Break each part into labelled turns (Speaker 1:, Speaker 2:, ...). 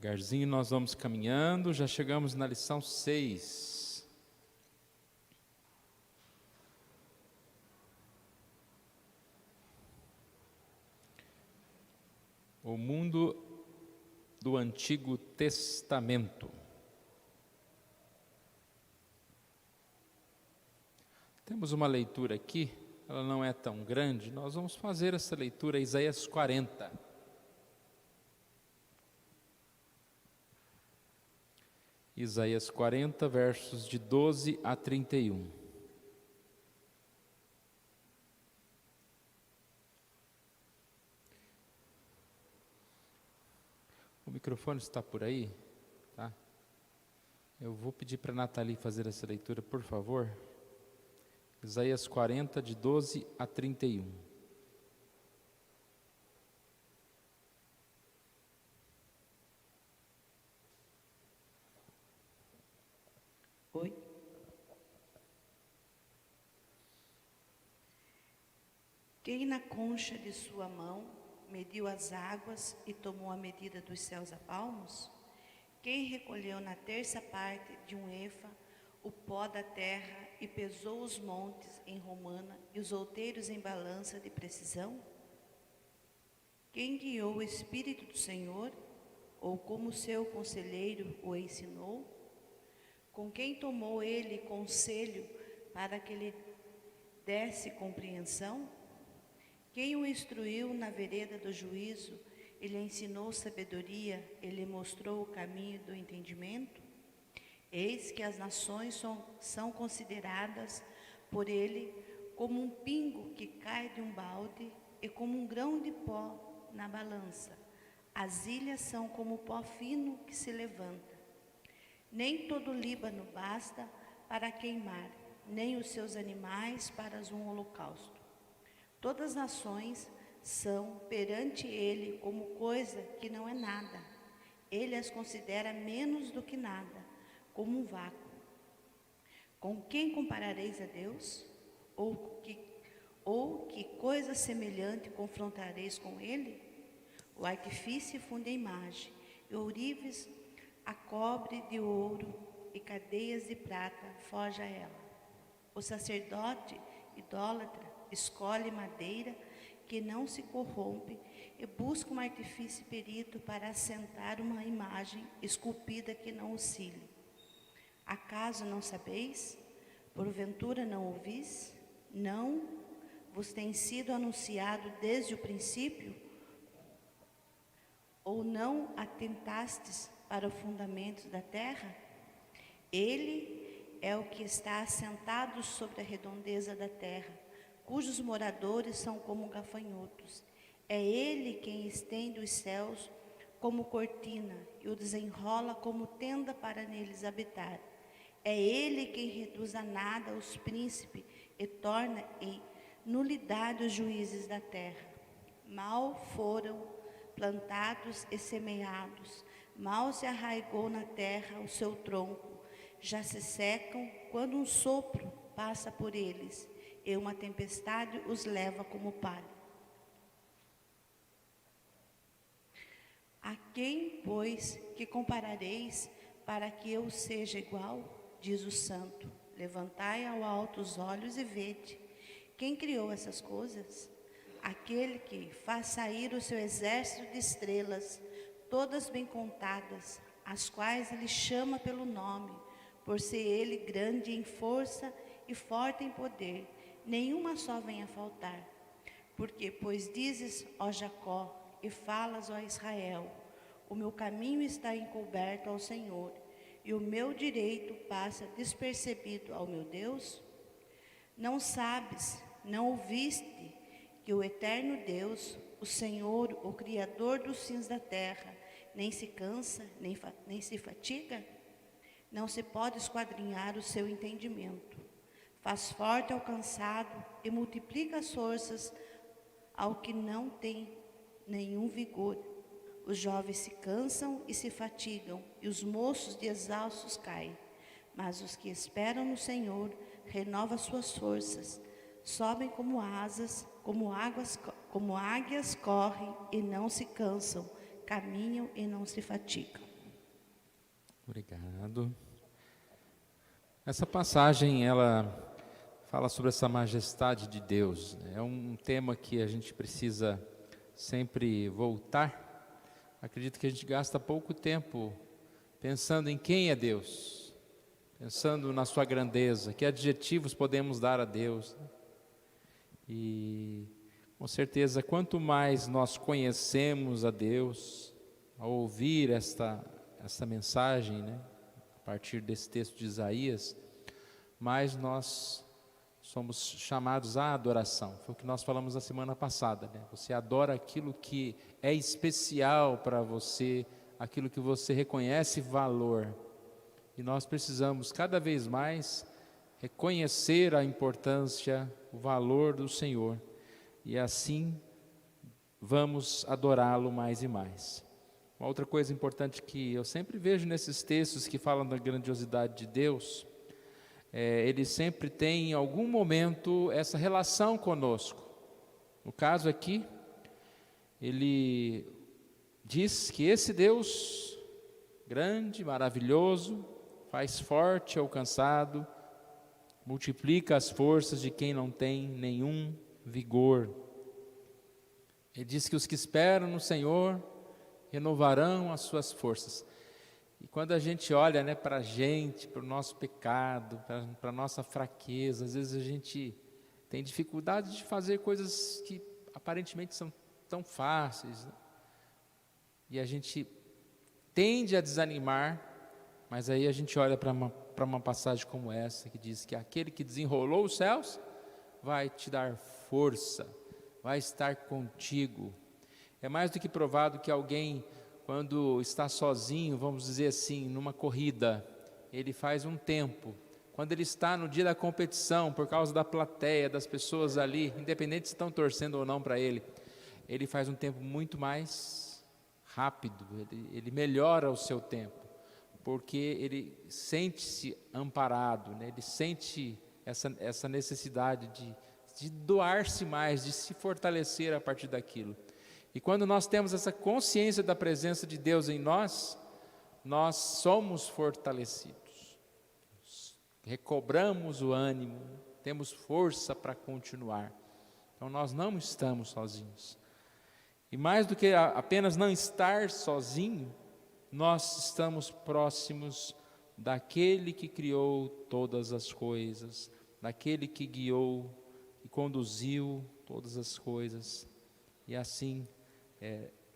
Speaker 1: Devagarzinho nós vamos caminhando, já chegamos na lição 6. O mundo do Antigo Testamento. Temos uma leitura aqui, ela não é tão grande, nós vamos fazer essa leitura, Isaías 40. Isaías 40, versos de 12 a 31. O microfone está por aí, tá? Eu vou pedir para a Nathalie fazer essa leitura, por favor. Isaías 40, de 12 a 31.
Speaker 2: Oi. Quem na concha de sua mão mediu as águas e tomou a medida dos céus a palmos? Quem recolheu na terça parte de um efa o pó da terra e pesou os montes em romana e os outeiros em balança de precisão? Quem guiou o Espírito do Senhor, ou como seu conselheiro o ensinou? Com quem tomou ele conselho para que lhe desse compreensão? Quem o instruiu na vereda do juízo, ele ensinou sabedoria, ele mostrou o caminho do entendimento? Eis que as nações são consideradas por ele como um pingo que cai de um balde e como um grão de pó na balança. As ilhas são como pó fino que se levanta. Nem todo o Líbano basta para queimar, nem os seus animais para um holocausto. Todas as nações são perante ele como coisa que não é nada. Ele as considera menos do que nada, como um vácuo. Com quem comparareis a Deus? Ou que coisa semelhante confrontareis com ele? O artifício funde a imagem, e ourives a cobre de ouro, e cadeias de prata foge a ela. O sacerdote idólatra escolhe madeira que não se corrompe e busca um artifício perito para assentar uma imagem esculpida que não oscile. Acaso não sabeis? Porventura não ouvis? Não vos tem sido anunciado desde o princípio? Ou não atentastes para o fundamento da terra? Ele é o que está assentado sobre a redondeza da terra, cujos moradores são como gafanhotos. É ele quem estende os céus como cortina e o desenrola como tenda para neles habitar. É ele quem reduz a nada os príncipes e torna em nulidade os juízes da terra. Mal foram plantados e semeados, mal se arraigou na terra o seu tronco, já se secam quando um sopro passa por eles, e uma tempestade os leva como palha. A quem, pois, que comparareis para que eu seja igual? Diz o santo. Levantai ao alto os olhos e vede. Quem criou essas coisas? Aquele que faz sair o seu exército de estrelas, todas bem contadas, as quais ele chama pelo nome, por ser ele grande em força e forte em poder, nenhuma só vem a faltar. Porque, pois dizes, ó Jacó, e falas, ó Israel, o meu caminho está encoberto ao Senhor, e o meu direito passa despercebido ao meu Deus? Não sabes, não ouviste, que o eterno Deus, o Senhor, o Criador dos fins da terra, nem se cansa, nem se fatiga? Não se pode esquadrinhar o seu entendimento. Faz forte ao cansado e multiplica as forças ao que não tem nenhum vigor. Os jovens se cansam e se fatigam, e os moços de exaustos caem. Mas os que esperam no Senhor renovam suas forças, sobem como asas, como águias correm e não se cansam, caminham e não se fatigam.
Speaker 1: Obrigado. Essa passagem, ela fala sobre essa majestade de Deus, né? É um tema que a gente precisa sempre voltar. Acredito que a gente gasta pouco tempo pensando em quem é Deus, pensando na sua grandeza, que adjetivos podemos dar a Deus. E com certeza, quanto mais nós conhecemos a Deus, ao ouvir esta mensagem, né, a partir desse texto de Isaías, mais nós somos chamados à adoração. Foi o que nós falamos na semana passada, né? Você adora aquilo que é especial para você, aquilo que você reconhece valor. E nós precisamos cada vez mais reconhecer a importância, o valor do Senhor. E assim vamos adorá-lo mais e mais. Uma outra coisa importante que eu sempre vejo nesses textos que falam da grandiosidade de Deus, ele sempre tem em algum momento essa relação conosco. No caso aqui, ele diz que esse Deus grande, maravilhoso, faz forte ao cansado, multiplica as forças de quem não tem nenhum vigor. Ele diz que os que esperam no Senhor renovarão as suas forças. E quando a gente olha, né, para a gente, para o nosso pecado, para a nossa fraqueza, às vezes a gente tem dificuldade de fazer coisas que aparentemente são tão fáceis, né? E a gente tende a desanimar, mas aí a gente olha para uma passagem como essa, que diz que aquele que desenrolou os céus vai te dar força, vai estar contigo. É mais do que provado que alguém, quando está sozinho, vamos dizer assim, numa corrida, ele faz um tempo. Quando ele está no dia da competição, por causa da plateia, das pessoas ali, independente se estão torcendo ou não para ele, ele faz um tempo muito mais rápido, ele melhora o seu tempo, porque ele sente-se amparado, né? Ele sente essa necessidade de doar-se mais, de se fortalecer a partir daquilo. E quando nós temos essa consciência da presença de Deus em nós, nós somos fortalecidos, recobramos o ânimo, temos força para continuar. Então nós não estamos sozinhos. E mais do que apenas não estar sozinho, nós estamos próximos daquele que criou todas as coisas, daquele que guiou e conduziu todas as coisas. E assim,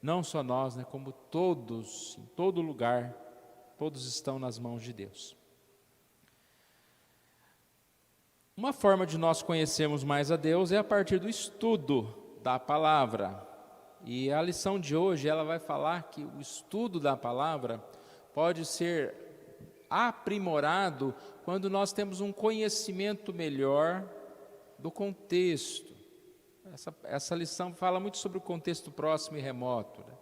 Speaker 1: não só nós, né, como todos, em todo lugar, todos estão nas mãos de Deus. Uma forma de nós conhecermos mais a Deus é a partir do estudo da palavra. E a lição de hoje, ela vai falar que o estudo da palavra pode ser aprimorado quando nós temos um conhecimento melhor do contexto. Essa lição fala muito sobre o contexto próximo e remoto, né?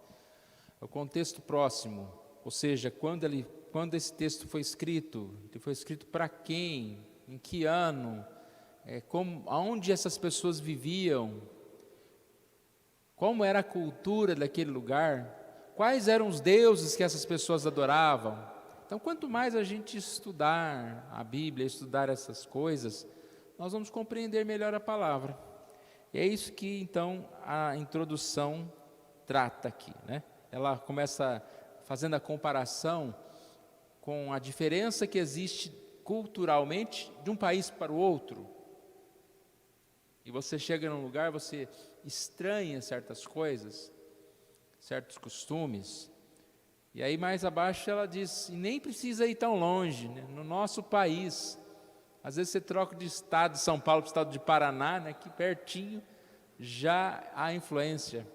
Speaker 1: O contexto próximo, ou seja, quando esse texto foi escrito, ele foi escrito para quem, em que ano, aonde essas pessoas viviam, como era a cultura daquele lugar, quais eram os deuses que essas pessoas adoravam. Então, quanto mais a gente estudar a Bíblia, estudar essas coisas, nós vamos compreender melhor a palavra. E é isso que, então, a introdução trata aqui, né? Ela começa fazendo a comparação com a diferença que existe culturalmente de um país para o outro. E você chega num lugar, você estranha certas coisas, certos costumes. E aí mais abaixo ela diz, e nem precisa ir tão longe, né? No nosso país, às vezes você troca de estado de São Paulo para o estado de Paraná, né? Aqui pertinho já há influência.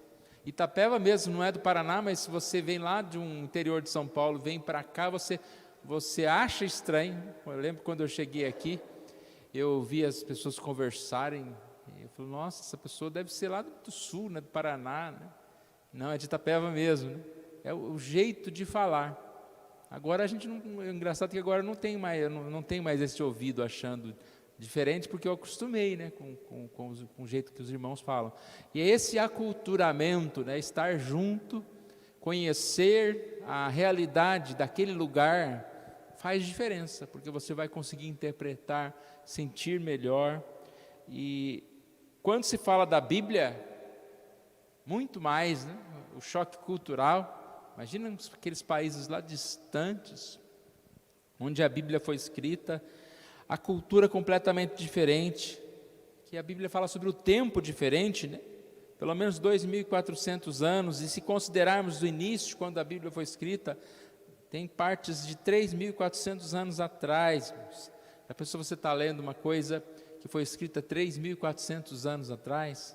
Speaker 1: Itapeva mesmo não é do Paraná, mas se você vem lá de um interior de São Paulo, vem para cá, você acha estranho. Eu lembro quando eu cheguei aqui, eu vi as pessoas conversarem, eu falei, nossa, essa pessoa deve ser lá do sul, né, do Paraná, né? Não, é de Itapeva mesmo, né? É o jeito de falar. Agora a gente não, é engraçado que agora não tem mais esse ouvido achando diferente, porque eu acostumei, né, com o jeito que os irmãos falam. E é esse aculturamento, né, estar junto, conhecer a realidade daquele lugar, faz diferença, porque você vai conseguir interpretar, sentir melhor. E quando se fala da Bíblia, muito mais, né? O choque cultural. Imagina aqueles países lá distantes, onde a Bíblia foi escrita, a cultura completamente diferente, que a Bíblia fala sobre o tempo diferente, né? Pelo menos 2.400 anos, e se considerarmos o início, quando a Bíblia foi escrita, tem partes de 3.400 anos atrás. A pessoa, você está lendo uma coisa que foi escrita 3.400 anos atrás,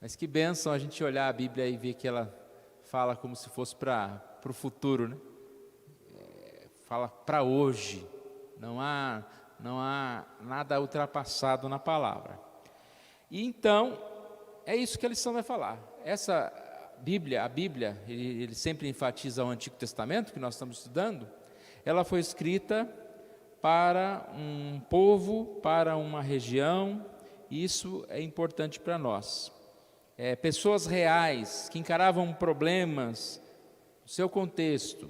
Speaker 1: mas que bênção a gente olhar a Bíblia e ver que ela fala como se fosse para o futuro, né? Fala para hoje, não há nada ultrapassado na palavra. E então, é isso que a lição vai falar. Essa Bíblia, a Bíblia, ele sempre enfatiza o Antigo Testamento, que nós estamos estudando, ela foi escrita para um povo, para uma região, e isso é importante para nós. Pessoas reais, que encaravam problemas, no seu contexto.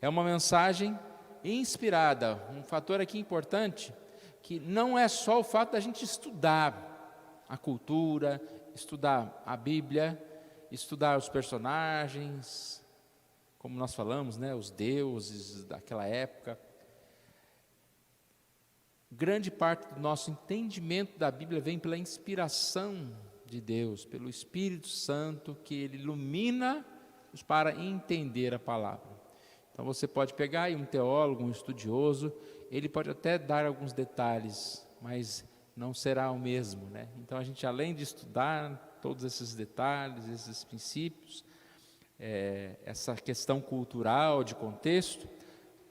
Speaker 1: É uma mensagem inspirada, um fator aqui importante, que não é só o fato da gente estudar a cultura, estudar a Bíblia, estudar os personagens, como nós falamos, né, os deuses daquela época. Grande parte do nosso entendimento da Bíblia vem pela inspiração de Deus, pelo Espírito Santo, que Ele ilumina-nos para entender a palavra. Então você pode pegar aí um teólogo, um estudioso, ele pode até dar alguns detalhes, mas não será o mesmo, né? Então a gente, além de estudar todos esses detalhes, esses princípios, essa questão cultural, de contexto,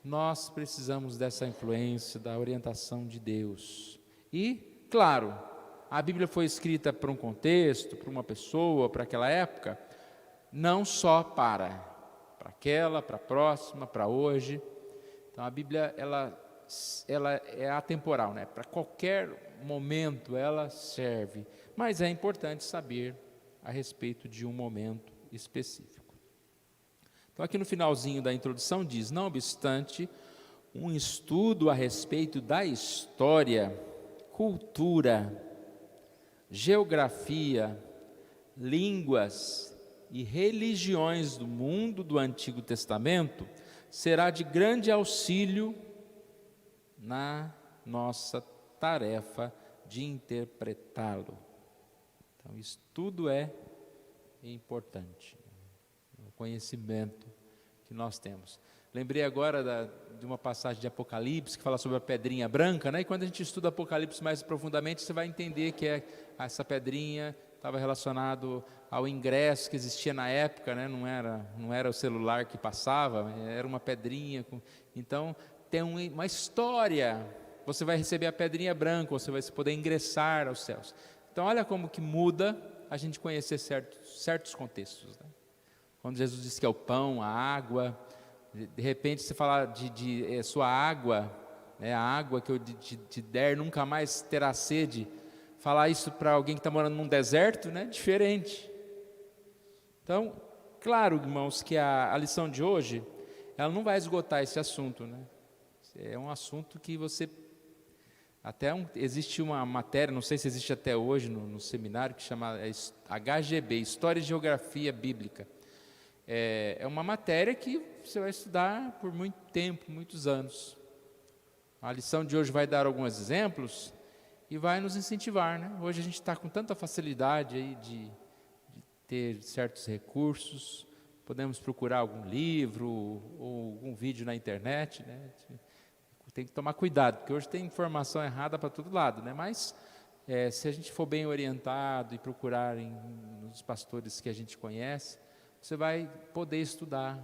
Speaker 1: nós precisamos dessa influência, da orientação de Deus. E, claro, a Bíblia foi escrita para um contexto, para uma pessoa, para aquela época, não só para aquela, para a próxima, para hoje. Então a Bíblia, ela é atemporal, né? Para qualquer momento ela serve, mas é importante saber a respeito de um momento específico. Então aqui no finalzinho da introdução diz: não obstante, um estudo a respeito da história, cultura, geografia, línguas e religiões do mundo do Antigo Testamento será de grande auxílio na nossa tarefa de interpretá-lo. Então, isso tudo é importante, o conhecimento que nós temos. Lembrei agora de uma passagem de Apocalipse que fala sobre a pedrinha branca, né? E quando a gente estuda Apocalipse mais profundamente, você vai entender que essa pedrinha estava relacionado ao ingresso que existia na época, né? Não era o celular que passava, era uma pedrinha. Então, tem uma história. Você vai receber a pedrinha branca, você vai poder ingressar aos céus. Então, olha como que muda a gente conhecer certos contextos, né? Quando Jesus disse que é o pão, a água, de repente você fala de sua água, né? A água que eu te der nunca mais terá sede. Falar isso para alguém que está morando num deserto, né? Diferente. Então, claro, irmãos, que a lição de hoje, ela não vai esgotar esse assunto, né? É um assunto que você... existe uma matéria, não sei se existe até hoje no seminário, que chama HGB, História e Geografia Bíblica. É uma matéria que você vai estudar por muito tempo, muitos anos. A lição de hoje vai dar alguns exemplos e vai nos incentivar, né? Hoje a gente está com tanta facilidade aí de ter certos recursos, podemos procurar algum livro ou algum vídeo na internet, né? Tem que tomar cuidado, porque hoje tem informação errada para todo lado, né? Mas se a gente for bem orientado e procurar nos pastores que a gente conhece, você vai poder estudar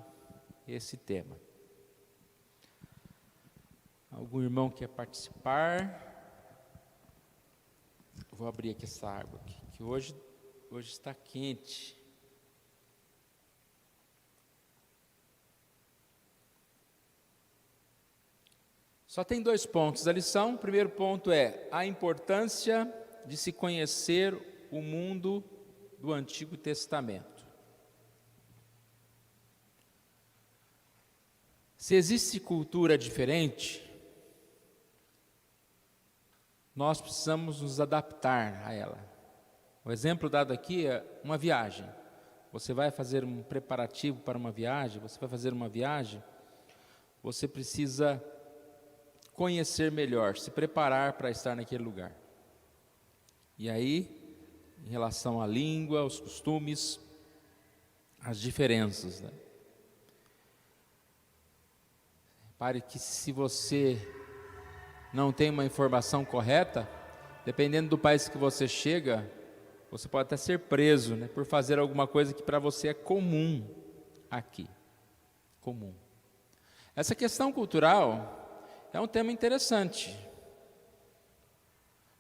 Speaker 1: esse tema. Algum irmão quer participar? Vou abrir aqui essa água aqui, que hoje está quente. Só tem 2 pontos da lição. O primeiro ponto é a importância de se conhecer o mundo do Antigo Testamento. Se existe cultura diferente, nós precisamos nos adaptar a ela. O exemplo dado aqui é uma viagem. Você vai fazer um preparativo para uma viagem, você precisa conhecer melhor, se preparar para estar naquele lugar. E aí, em relação à língua, aos costumes, as diferenças, né? Repare que se você não tem uma informação correta, dependendo do país que você chega, você pode até ser preso, né, por fazer alguma coisa que para você é comum aqui. Comum. Essa questão cultural é um tema interessante.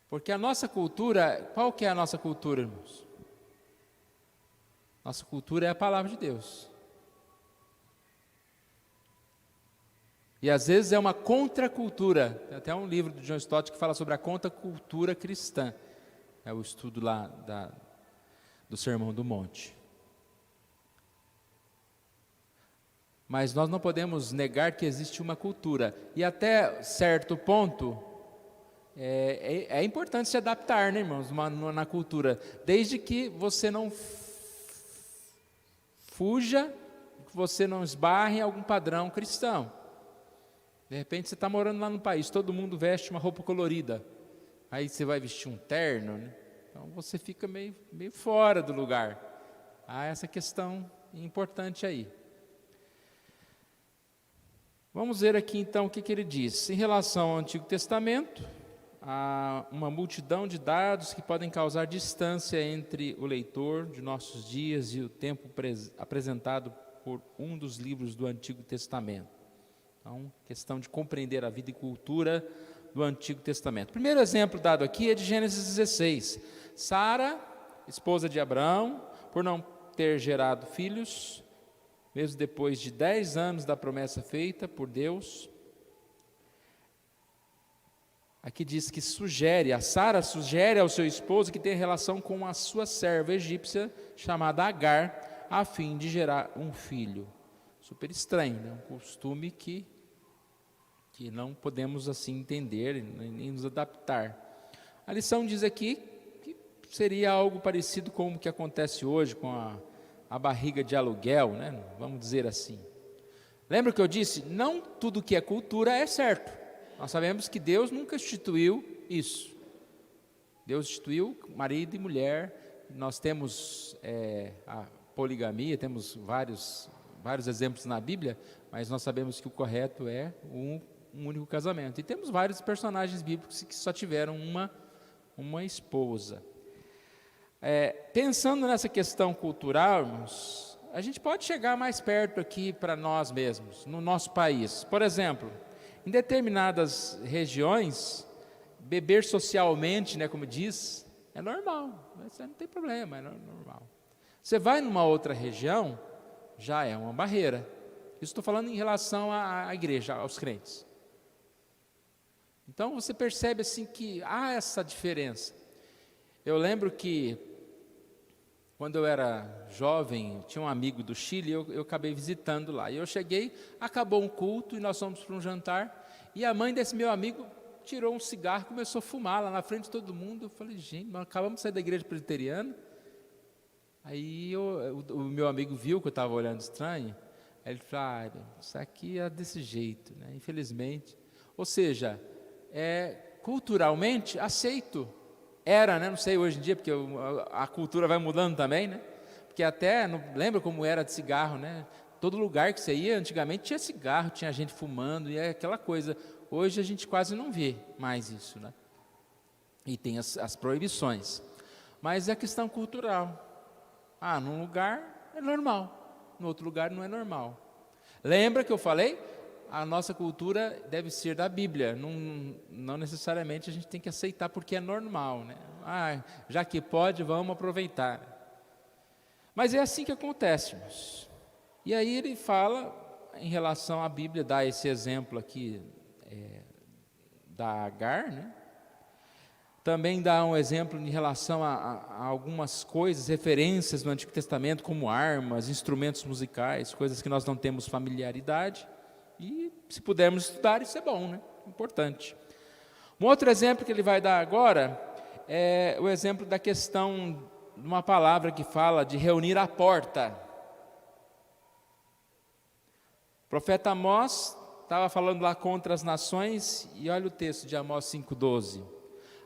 Speaker 1: Porque a nossa cultura, qual que é a nossa cultura, irmãos? Nossa cultura é a palavra de Deus. E às vezes é uma contracultura. Tem até um livro do John Stott que fala sobre a contracultura cristã. É o estudo lá do Sermão do Monte. Mas nós não podemos negar que existe uma cultura. E até certo ponto, é importante se adaptar, né, irmãos, na cultura. Desde que você não fuja, que você não esbarre em algum padrão cristão. De repente você está morando lá no país, todo mundo veste uma roupa colorida. Aí você vai vestir um terno, né? Então você fica meio fora do lugar. Há essa questão importante aí. Vamos ver aqui então o que ele diz. Em relação ao Antigo Testamento, há uma multidão de dados que podem causar distância entre o leitor de nossos dias e o tempo apresentado por um dos livros do Antigo Testamento. Então, questão de compreender a vida e cultura do Antigo Testamento. O primeiro exemplo dado aqui é de Gênesis 16. Sara, esposa de Abraão, por não ter gerado filhos, mesmo depois de 10 anos da promessa feita por Deus, aqui diz que a Sara sugere ao seu esposo que tenha relação com a sua serva egípcia, chamada Agar, a fim de gerar um filho. Super estranho, né? Um costume que não podemos assim entender, nem nos adaptar. A lição diz aqui que seria algo parecido com o que acontece hoje com a barriga de aluguel, né? Vamos dizer assim. Lembra que eu disse? Não tudo que é cultura é certo. Nós sabemos que Deus nunca instituiu isso. Deus instituiu marido e mulher. Nós temos a poligamia, temos vários exemplos na Bíblia, mas nós sabemos que o correto é um único casamento. E temos vários personagens bíblicos que só tiveram uma esposa. Pensando nessa questão cultural, irmãos, a gente pode chegar mais perto aqui para nós mesmos, no nosso país. Por exemplo, em determinadas regiões, beber socialmente, né, como diz, é normal, não tem problema, é normal. Você vai numa outra região, já é uma barreira. Isso estou falando em relação à igreja, aos crentes. Então você percebe assim que há essa diferença. Eu lembro que quando eu era jovem, tinha um amigo do Chile, eu acabei visitando lá. E eu cheguei, acabou um culto e nós fomos para um jantar. E a mãe desse meu amigo tirou um cigarro, começou a fumar lá na frente de todo mundo. Eu falei, gente, nós acabamos de sair da igreja presbiteriana. Aí o meu amigo viu que eu estava olhando estranho. Aí ele falou, isso aqui é desse jeito, né? Infelizmente. Ou seja, culturalmente aceito. Era, né? Não sei hoje em dia, porque a cultura vai mudando também, né? Porque até, lembra como era de cigarro, né? Todo lugar que você ia, antigamente tinha cigarro, tinha gente fumando, e é aquela coisa. Hoje a gente quase não vê mais isso, né? E tem as proibições. Mas é questão cultural. Num lugar é normal, no outro lugar não é normal. Lembra que eu falei? A nossa cultura deve ser da Bíblia, não necessariamente a gente tem que aceitar porque é normal, né? Já que pode, vamos aproveitar. Mas é assim que acontece, irmãos. E aí ele fala, em relação à Bíblia, dá esse exemplo aqui da Agar, né? Também dá um exemplo em relação a algumas coisas, referências no Antigo Testamento, como armas, instrumentos musicais, coisas que nós não temos familiaridade. E se pudermos estudar, isso é bom, né? Importante. Um outro exemplo que ele vai dar agora é o exemplo da questão de uma palavra que fala de reunir à porta. O profeta Amós estava falando lá contra as nações, e olha o texto de Amós 5,12.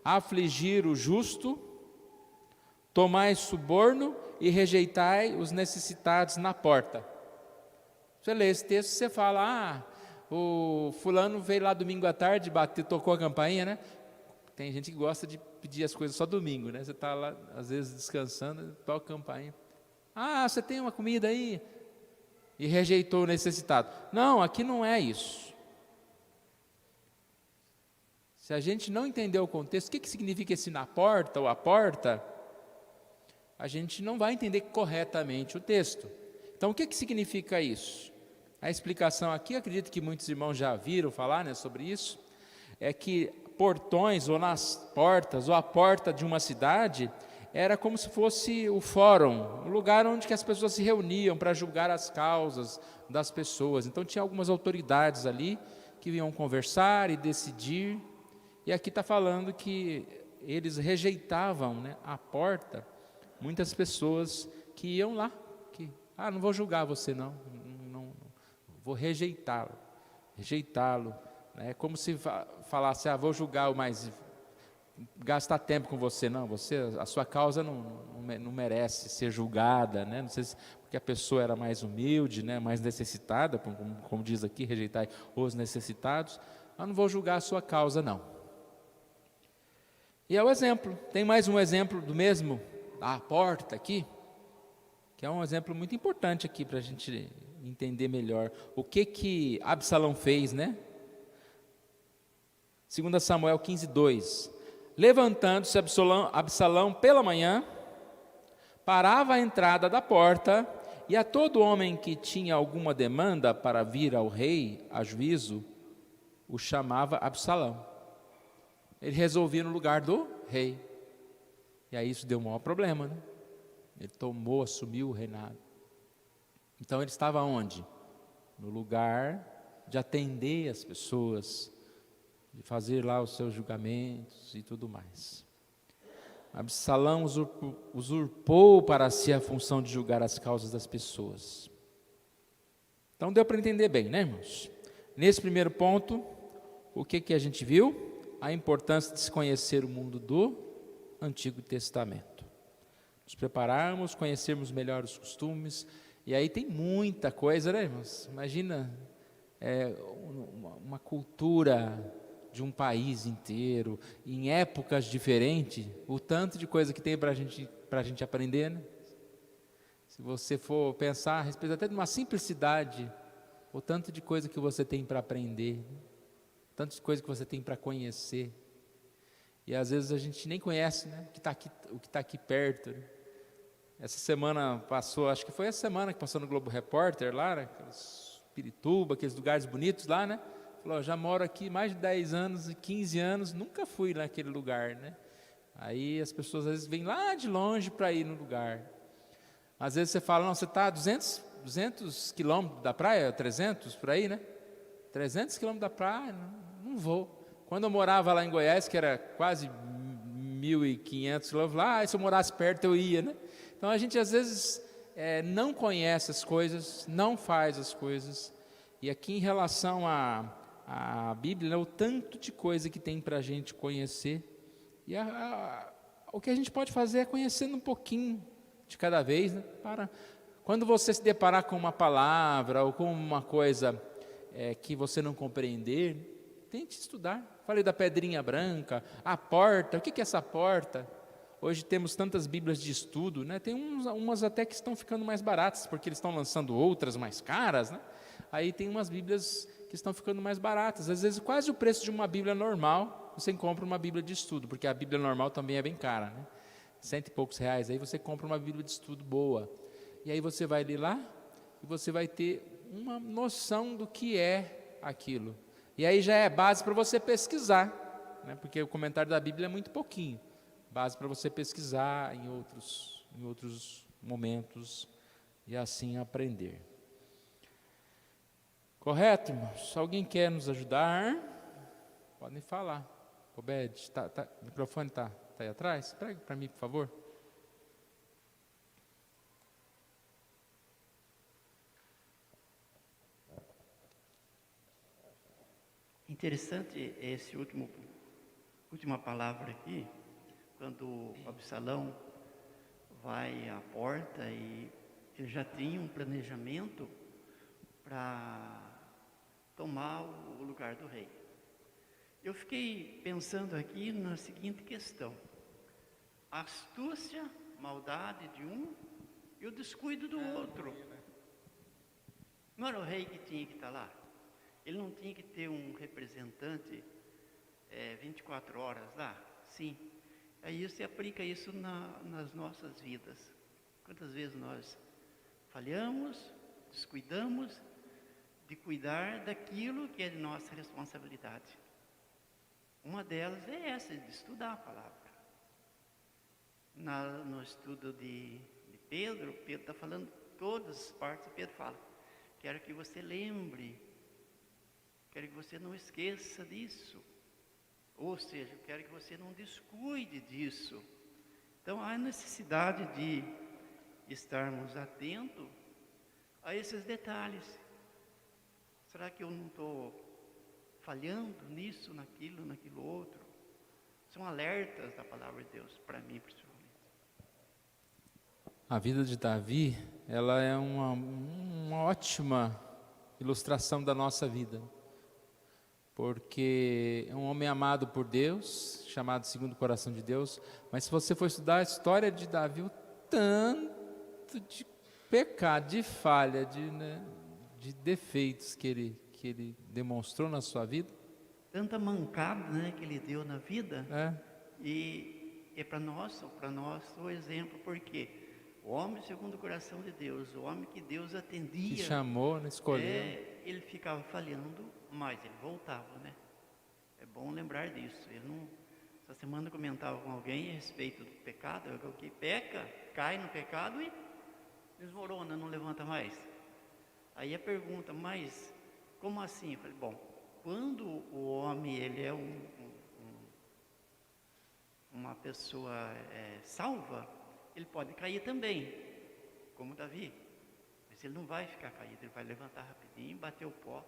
Speaker 1: Afligir o justo, tomai suborno e rejeitai os necessitados na porta. Você lê esse texto, você fala, o fulano veio lá domingo à tarde, tocou a campainha, né? Tem gente que gosta de pedir as coisas só domingo, né? Você está lá, às vezes, descansando, toca a campainha. Você tem uma comida aí? E rejeitou o necessitado. Não, aqui não é isso. Se a gente não entender o contexto, o que significa esse na porta ou a porta, a gente não vai entender corretamente o texto. Então, o que significa isso? A explicação aqui, acredito que muitos irmãos já viram falar, né, sobre isso, é que portões ou nas portas, ou a porta de uma cidade, era como se fosse o fórum, o lugar onde que as pessoas se reuniam para julgar as causas das pessoas. Então tinha algumas autoridades ali que vinham conversar e decidir, e aqui está falando que eles rejeitavam, né, a porta, muitas pessoas que iam lá, que, não vou julgar você não vou rejeitá-lo, é como se falasse, vou julgar, mas gastar tempo com você, não, a sua causa não merece ser julgada, né? Não sei se porque a pessoa era mais humilde, né, mais necessitada, como diz aqui, rejeitar os necessitados, não vou julgar a sua causa, não. E é o exemplo, tem mais um exemplo do mesmo, a porta aqui, que é um exemplo muito importante aqui para a gente entender melhor o que Absalão fez, né? 2 Samuel 15:2. Levantando-se Absalão pela manhã, parava à entrada da porta, e a todo homem que tinha alguma demanda para vir ao rei a juízo, o chamava Absalão. Ele resolvia no lugar do rei. E aí isso deu um maior problema, né? Ele assumiu o reinado. Então ele estava onde? No lugar de atender as pessoas, de fazer lá os seus julgamentos e tudo mais. Absalão usurpou para si a função de julgar as causas das pessoas. Então deu para entender bem, né, irmãos? Nesse primeiro ponto, o que a gente viu? A importância de se conhecer o mundo do Antigo Testamento. Nos prepararmos, conhecermos melhor os costumes. E aí tem muita coisa, né, irmãos? Imagina uma cultura de um país inteiro, em épocas diferentes, o tanto de coisa que tem para a gente aprender, né? Se você for pensar a respeito até de uma simplicidade, o tanto de coisa que você tem para aprender, tantas coisas que você tem para conhecer, e às vezes a gente nem conhece, né, o que está aqui perto, né? Essa semana passou, acho que foi essa semana que passou no Globo Repórter lá, né, Pirituba, aqueles lugares bonitos lá, né? Falou, já moro aqui mais de 10 anos, 15 anos, nunca fui naquele lugar, né? Aí as pessoas às vezes vêm lá de longe para ir no lugar. Às vezes você fala, não, você está a 200 quilômetros da praia, 300 por aí, né? 300 quilômetros da praia, não vou. Quando eu morava lá em Goiás, que era quase 1.500 quilômetros, lá, se eu morasse perto eu ia, né? Então a gente às vezes não conhece as coisas, não faz as coisas. E aqui em relação à Bíblia, né, o tanto de coisa que tem para a gente conhecer. E o que a gente pode fazer é conhecendo um pouquinho de cada vez, né? Quando você se deparar com uma palavra ou com uma coisa que você não compreender, tente estudar. Falei da pedrinha branca, a porta, o que é essa porta? Hoje temos tantas Bíblias de estudo, né? Tem umas até que estão ficando mais baratas, porque eles estão lançando outras mais caras, né? Aí tem umas Bíblias que estão ficando mais baratas, às vezes quase o preço de uma Bíblia normal, você compra uma Bíblia de estudo, porque a Bíblia normal também é bem cara, né? R$100 e poucos, aí você compra uma Bíblia de estudo boa, e aí você vai ler lá, e você vai ter uma noção do que é aquilo, e aí já é base para você pesquisar, né? Porque o comentário da Bíblia é muito pouquinho, base para você pesquisar em outros momentos, e assim aprender. Correto, irmãos? Alguém quer nos ajudar? Podem falar. Obed, o microfone está aí atrás? Pregue para mim, por favor.
Speaker 3: Interessante esse última palavra aqui, quando Absalão vai à porta e ele já tinha um planejamento para tomar o lugar do rei. Eu fiquei pensando aqui na seguinte questão: a astúcia, maldade de um e o descuido do outro. Não era o rei que tinha que estar lá? Ele não tinha que ter um representante 24 horas lá? Sim. Aí você aplica isso nas nossas vidas. Quantas vezes nós falhamos, descuidamos de cuidar daquilo que é de nossa responsabilidade? Uma delas é essa, de estudar a palavra. No estudo de Pedro está falando todas as partes, Pedro fala: quero que você lembre, quero que você não esqueça disso. Ou seja, quero que você não descuide disso. Então há necessidade de estarmos atentos a esses detalhes. Será que eu não estou falhando nisso, naquilo outro? São alertas da palavra de Deus para mim, principalmente.
Speaker 1: A vida de Davi, ela é uma ótima ilustração da nossa vida, porque é um homem amado por Deus, chamado segundo o coração de Deus. Mas se você for estudar a história de Davi, o tanto de pecado, de falha, de defeitos que ele demonstrou na sua vida.
Speaker 3: Tanta mancada, né, que ele deu na vida. E é para nós o exemplo, porque o homem segundo o coração de Deus, o homem que Deus atendia,
Speaker 1: que chamou, escolheu,
Speaker 3: ele ficava falhando, mas ele voltava, né? É bom lembrar disso. Essa semana eu comentava com alguém a respeito do pecado, o que peca, cai no pecado e desmorona, não levanta mais. Aí a pergunta: mas como assim? Eu falei: bom, quando o homem ele é uma pessoa salva, ele pode cair também, como Davi. Mas ele não vai ficar caído, ele vai levantar rapidinho, bater o pó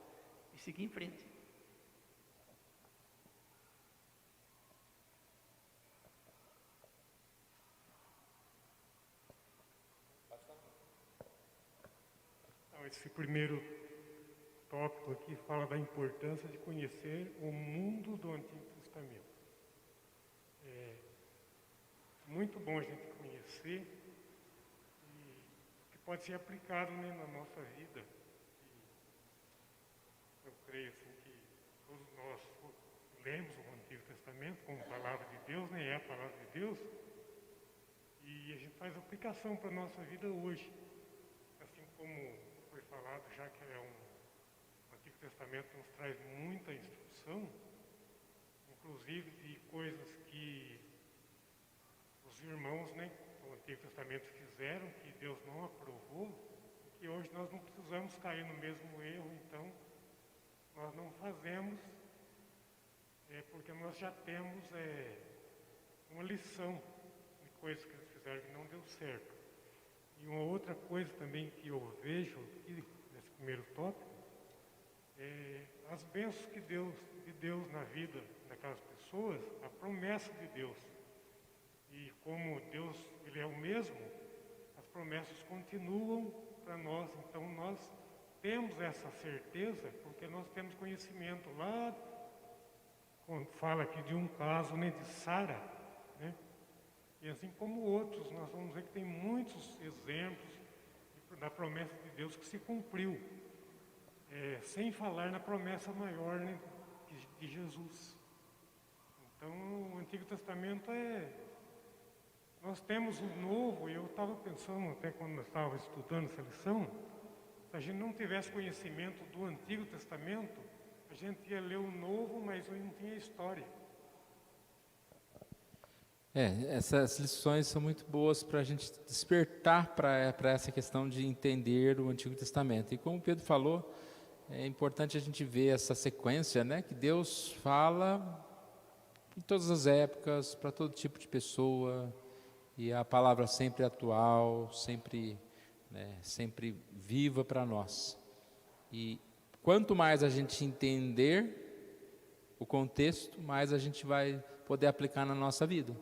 Speaker 3: e seguir em frente.
Speaker 4: Esse primeiro tópico aqui fala da importância de conhecer o mundo do Antigo Testamento. É muito bom a gente conhecer, que pode ser aplicado, né, na nossa vida. Eu creio assim, que todos nós lemos o Antigo Testamento como palavra de Deus, né, é a palavra de Deus, e a gente faz aplicação para a nossa vida hoje. Assim como foi falado, já que o Antigo Testamento nos traz muita instrução, inclusive de coisas que os irmãos, né, do Antigo Testamento fizeram, que Deus não aprovou, e que hoje nós não precisamos cair no mesmo erro. Então nós não fazemos, porque nós já temos uma lição de coisas que eles fizeram que não deu certo. E uma outra coisa também que eu vejo aqui nesse primeiro tópico é as bênçãos de Deus na vida daquelas pessoas, a promessa de Deus. E como Deus ele é o mesmo, as promessas continuam para nós. Então nós temos essa certeza porque nós temos conhecimento lá, quando fala aqui de um caso, né, de Sara, né? E assim como outros, nós vamos ver que tem muitos exemplos da promessa de Deus que se cumpriu, sem falar na promessa maior, né, de Jesus. Então, o Antigo Testamento nós temos o Novo, e eu estava pensando até quando eu estava estudando essa lição, se a gente não tivesse conhecimento do Antigo Testamento, a gente ia ler o Novo, mas não tinha história.
Speaker 1: Essas lições são muito boas para a gente despertar para essa questão de entender o Antigo Testamento. E como o Pedro falou, é importante a gente ver essa sequência, né? Que Deus fala em todas as épocas, para todo tipo de pessoa, e a palavra sempre atual, sempre, né, sempre viva para nós. E quanto mais a gente entender o contexto, mais a gente vai poder aplicar na nossa vida.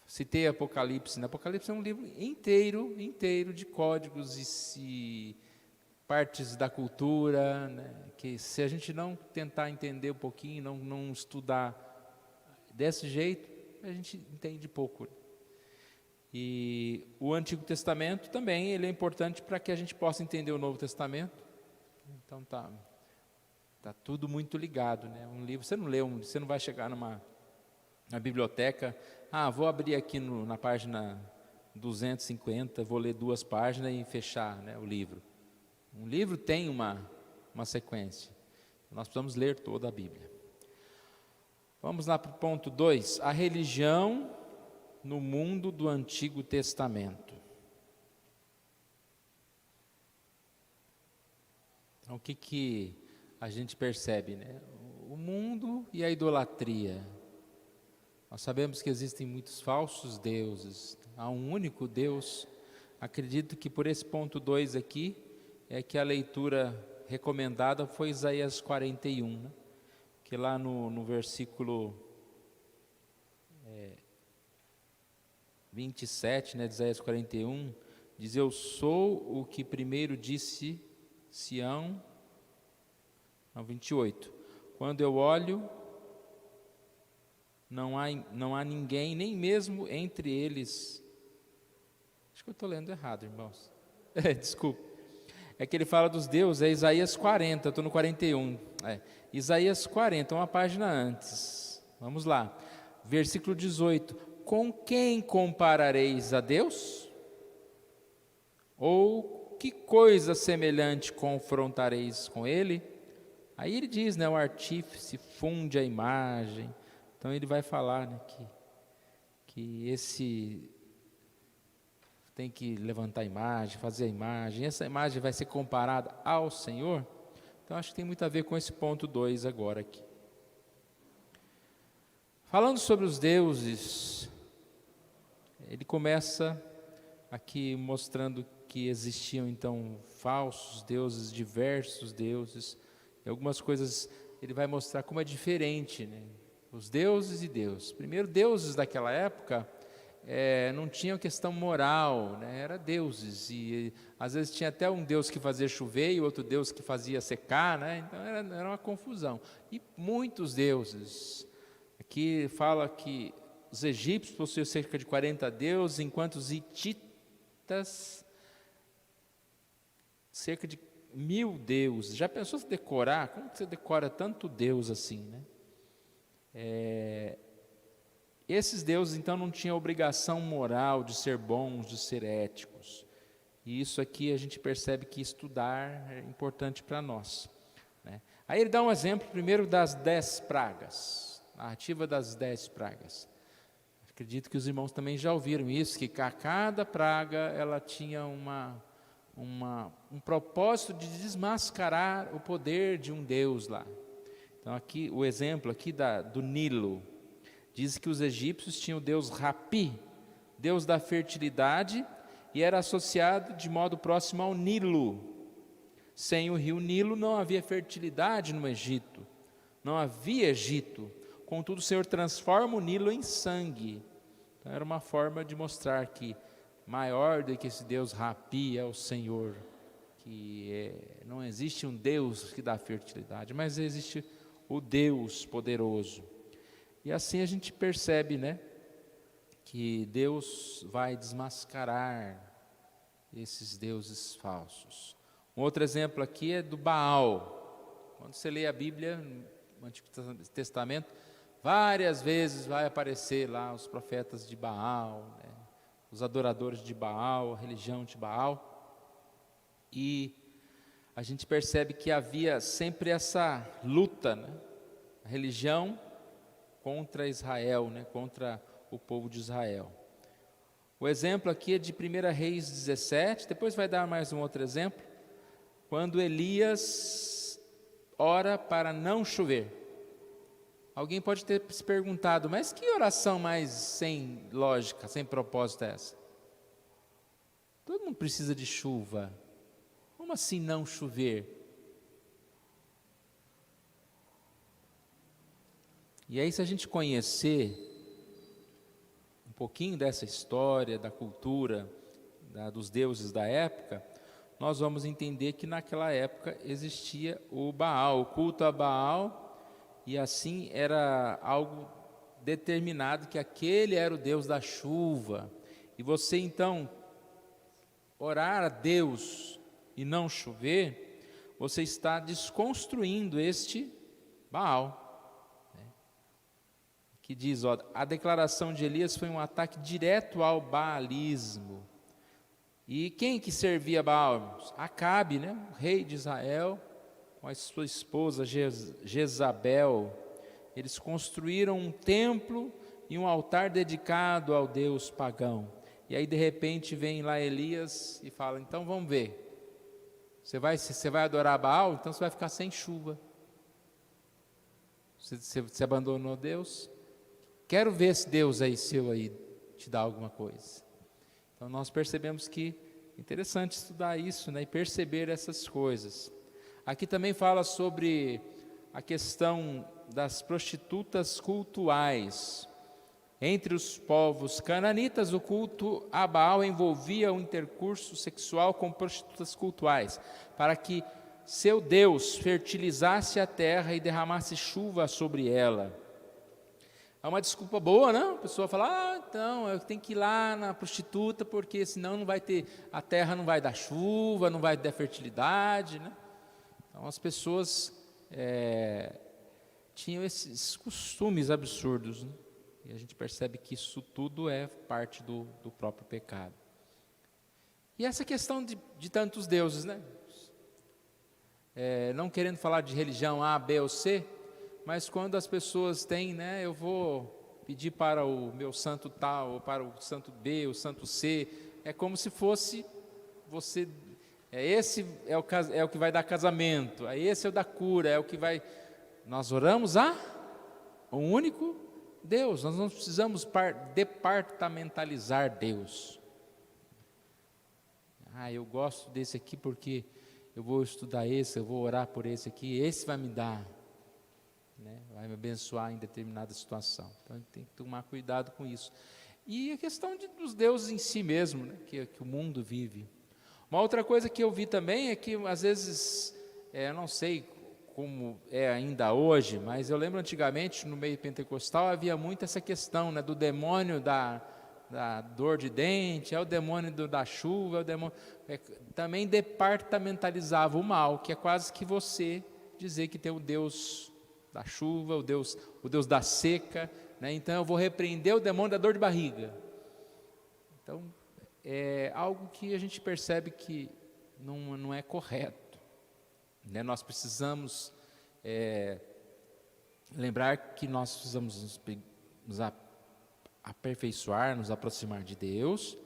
Speaker 1: Citei Apocalipse, né? Apocalipse é um livro inteiro de códigos e partes da cultura, né? Que se a gente não tentar entender um pouquinho, não estudar desse jeito, a gente entende pouco. E o Antigo Testamento também, ele é importante para que a gente possa entender o Novo Testamento. Então tá tudo muito ligado, né? Um livro, você não vai chegar na biblioteca, vou abrir aqui na página 250, vou ler 2 páginas e fechar, né, o livro. Um livro tem uma sequência. Nós precisamos ler toda a Bíblia. Vamos lá para o ponto 2, a religião no mundo do Antigo Testamento. Então, o que a gente percebe, né? O mundo e a idolatria. Nós sabemos que existem muitos falsos deuses, há um único Deus. Acredito que por esse ponto 2 aqui, é que a leitura recomendada foi Isaías 41, né? Que lá no versículo 27, né, de Isaías 41, diz: eu sou o que primeiro disse Sião. Não, 28, quando eu olho, não há ninguém, nem mesmo entre eles. Acho que eu estou lendo errado, irmãos. Desculpa. É que ele fala dos deuses, é Isaías 40, eu estou no 41. Isaías 40, uma página antes. Vamos lá. Versículo 18. Com quem comparareis a Deus? Ou que coisa semelhante confrontareis com Ele? Aí ele diz, né, o artífice funde a imagem. Então ele vai falar, né, que esse tem que levantar a imagem, fazer a imagem, essa imagem vai ser comparada ao Senhor. Então acho que tem muito a ver com esse ponto 2 agora aqui. Falando sobre os deuses, ele começa aqui mostrando que existiam então falsos deuses, diversos deuses, e algumas coisas ele vai mostrar como é diferente, né? Os deuses e Deus. Primeiro, deuses daquela época não tinham questão moral, né? Eram deuses, e às vezes tinha até um Deus que fazia chover e outro Deus que fazia secar, né? Então era uma confusão. E muitos deuses. Aqui fala que os egípcios possuíam cerca de 40 deuses, enquanto os hititas, cerca de 1000 deuses. Já pensou se decorar? Como que você decora tanto Deus assim, né? Esses deuses, então, não tinham obrigação moral de ser bons, de ser éticos. E isso aqui a gente percebe que estudar é importante para nós, né? Aí ele dá um exemplo, primeiro, das 10 pragas, a narrativa das 10 pragas. Acredito que os irmãos também já ouviram isso, que cada praga ela tinha um propósito de desmascarar o poder de um Deus lá. Então aqui, o exemplo aqui do Nilo, diz que os egípcios tinham o deus Rapi, deus da fertilidade, e era associado de modo próximo ao Nilo. Sem o rio Nilo não havia fertilidade no Egito, não havia Egito. Contudo, o Senhor transforma o Nilo em sangue. Então era uma forma de mostrar que maior do que esse deus Rapi é o Senhor, que não existe um Deus que dá fertilidade, mas existe o Deus poderoso. E assim a gente percebe, né, que Deus vai desmascarar esses deuses falsos. Um outro exemplo aqui é do Baal. Quando você lê a Bíblia, no Antigo Testamento, várias vezes vai aparecer lá os profetas de Baal, né, os adoradores de Baal, a religião de Baal. E a gente percebe que havia sempre essa luta, né, a religião contra Israel, né, contra o povo de Israel. O exemplo aqui é de 1 Reis 17, depois vai dar mais um outro exemplo. quando Elias ora para não chover. Alguém pode ter se perguntado, mas que oração mais sem lógica, sem propósito é essa? Todo mundo precisa de chuva. Como assim não chover? E aí, se a gente conhecer um pouquinho dessa história, da cultura, dos deuses da época, nós vamos entender que naquela época existia o Baal, o culto a Baal, e assim era algo determinado que aquele era o Deus da chuva. E você então orar a Deus e não chover, você está desconstruindo este Baal. Que diz, ó, a declaração de Elias foi um ataque direto ao baalismo. E quem que servia Baal? Acabe, né? O rei de Israel, com a sua esposa Jezabel. Eles construíram um templo e um altar dedicado ao Deus pagão. E aí de repente vem lá Elias e fala, então vamos ver. Você vai adorar Baal, então você vai ficar sem chuva. Você abandonou Deus? Quero ver esse Deus aí seu aí te dá alguma coisa. Então nós percebemos que é interessante estudar isso, né, e perceber essas coisas. Aqui também fala sobre a questão das prostitutas cultuais. Entre os povos cananitas, o culto a Baal envolvia o intercurso sexual com prostitutas cultuais, para que seu Deus fertilizasse a terra e derramasse chuva sobre ela. É uma desculpa boa, né? A pessoa fala, então eu tenho que ir lá na prostituta, porque senão não vai ter, a terra não vai dar chuva, não vai dar fertilidade, né? Então as pessoas tinham esses costumes absurdos, né? E a gente percebe que isso tudo é parte do próprio pecado. E essa questão de tantos deuses, né? Não querendo falar de religião A, B ou C, mas quando as pessoas têm, né, eu vou pedir para o meu santo tal, ou para o santo B, o santo C, é como se fosse você, esse é o que vai dar casamento, esse é o da cura, é o que vai... Nós oramos a um único Deus, nós não precisamos departamentalizar Deus. Eu gosto desse aqui porque eu vou estudar esse, eu vou orar por esse aqui, esse vai me dar, né, vai me abençoar em determinada situação. Então a gente tem que tomar cuidado com isso. E a questão dos deuses em si mesmo, né, que o mundo vive. Uma outra coisa que eu vi também é que às vezes, eu não sei como é ainda hoje, mas eu lembro antigamente no meio pentecostal havia muito essa questão, né, do demônio da dor de dente, é o demônio da chuva, é o demônio, também departamentalizava o mal, que é quase que você dizer que tem o Deus da chuva, o Deus da seca, né? Então eu vou repreender o demônio da dor de barriga. Então é algo que a gente percebe que não é correto, né? Nós precisamos lembrar que nós precisamos nos aperfeiçoar, nos aproximar de Deus,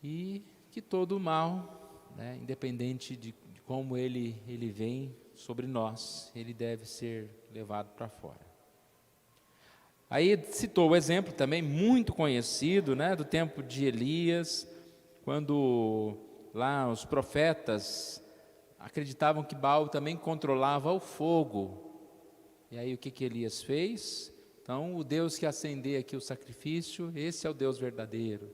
Speaker 1: e que todo o mal, né, independente de como ele vem sobre nós, ele deve ser levado para fora. Aí citou o exemplo também muito conhecido, né, do tempo de Elias, quando lá os profetas acreditavam que Baal também controlava o fogo. E aí o que Elias fez? Então o Deus que acender aqui o sacrifício, esse é o Deus verdadeiro.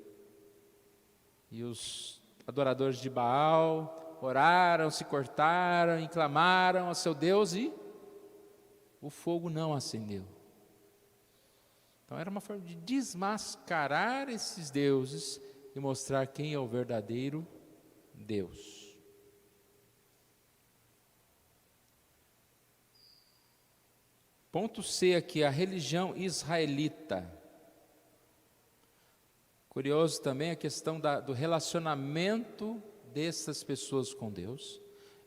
Speaker 1: E os adoradores de Baal oraram, se cortaram e clamaram ao seu Deus e o fogo não acendeu. Então era uma forma de desmascarar esses deuses e mostrar quem é o verdadeiro Deus. Ponto C aqui, a religião israelita. Curioso também a questão do relacionamento dessas pessoas com Deus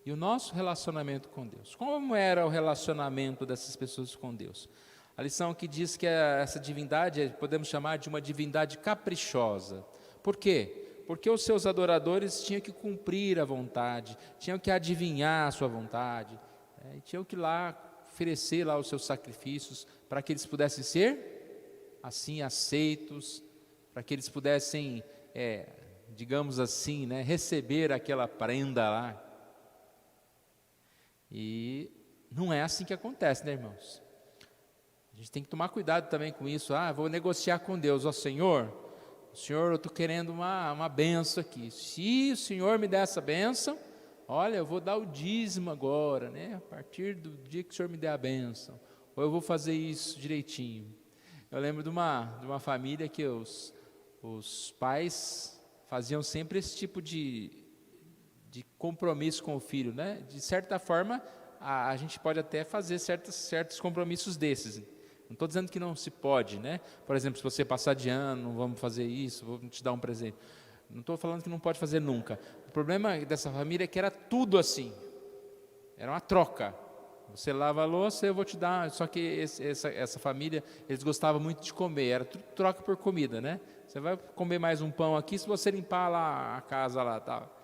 Speaker 1: e o nosso relacionamento com Deus. Como era o relacionamento dessas pessoas com Deus? A lição aqui diz que essa divindade podemos chamar de uma divindade caprichosa. Por quê? Porque os seus adoradores tinham que cumprir a vontade, tinham que adivinhar a sua vontade, e tinham que ir lá oferecer lá os seus sacrifícios para que eles pudessem ser assim aceitos, para que eles pudessem, digamos assim, né, receber aquela prenda lá. E não é assim que acontece, né, irmãos? A gente tem que tomar cuidado também com isso. Vou negociar com Deus. Senhor, eu estou querendo uma benção aqui. Se o Senhor me der essa benção, olha, eu vou dar o dízimo agora, né? A partir do dia que o Senhor me der a benção. Ou eu vou fazer isso direitinho. Eu lembro de uma família que os pais faziam sempre esse tipo de compromisso com o filho, né? De certa forma, a gente pode até fazer certos compromissos desses. Não estou dizendo que não se pode, né? Por exemplo, se você passar de ano, vamos fazer isso, vou te dar um presente. Não estou falando que não pode fazer nunca. O problema dessa família é que era tudo assim. Era uma troca. Você lava a louça, eu vou te dar. Só que essa família, eles gostavam muito de comer. Era tudo troca por comida, né? Você vai comer mais um pão aqui se você limpar lá a casa lá, tal.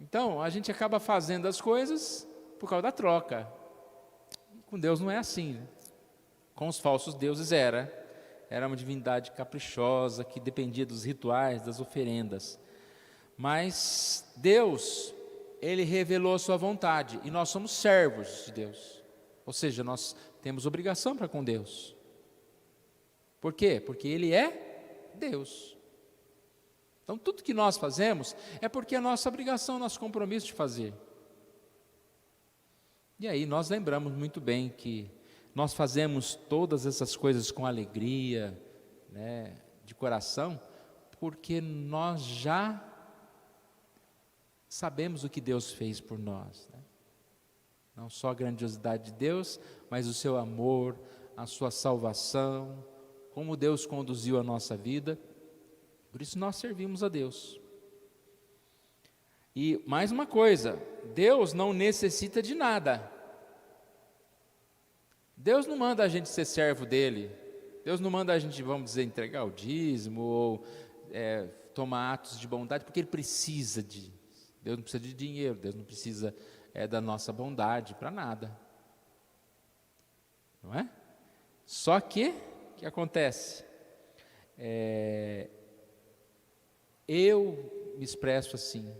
Speaker 1: Então, a gente acaba fazendo as coisas por causa da troca. Com Deus não é assim, né? Com os falsos deuses era uma divindade caprichosa, que dependia dos rituais, das oferendas. Mas Deus, Ele revelou a sua vontade, e nós somos servos de Deus. Ou seja, nós temos obrigação para com Deus. Por quê? Porque Ele é Deus. Então, tudo que nós fazemos é porque é nossa obrigação, nosso compromisso de fazer. E aí nós lembramos muito bem que nós fazemos todas essas coisas com alegria, né, de coração, porque nós já sabemos o que Deus fez por nós, né? Não só a grandiosidade de Deus, mas o seu amor, a sua salvação, como Deus conduziu a nossa vida. Por isso nós servimos a Deus. E mais uma coisa, Deus não necessita de nada. Deus não manda a gente ser servo dele. Deus não manda a gente, vamos dizer, entregar o dízimo ou tomar atos de bondade, porque Ele precisa de. Deus não precisa de dinheiro, Deus não precisa da nossa bondade para nada. Não é? Só que, o que acontece? Eu me expresso assim,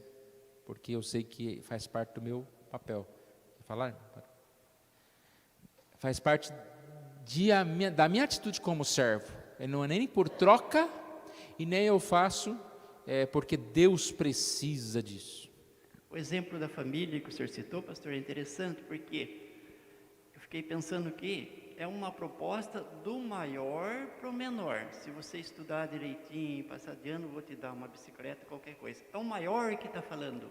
Speaker 1: porque eu sei que faz parte do meu papel. Quer falar? Faz parte da minha atitude como servo. Não é nem por troca, e nem eu faço porque Deus precisa disso.
Speaker 3: O exemplo da família que o senhor citou, pastor, é interessante, porque eu fiquei pensando que é uma proposta do maior para o menor. Se você estudar direitinho, passar de ano, vou te dar uma bicicleta, qualquer coisa. É o maior que está falando.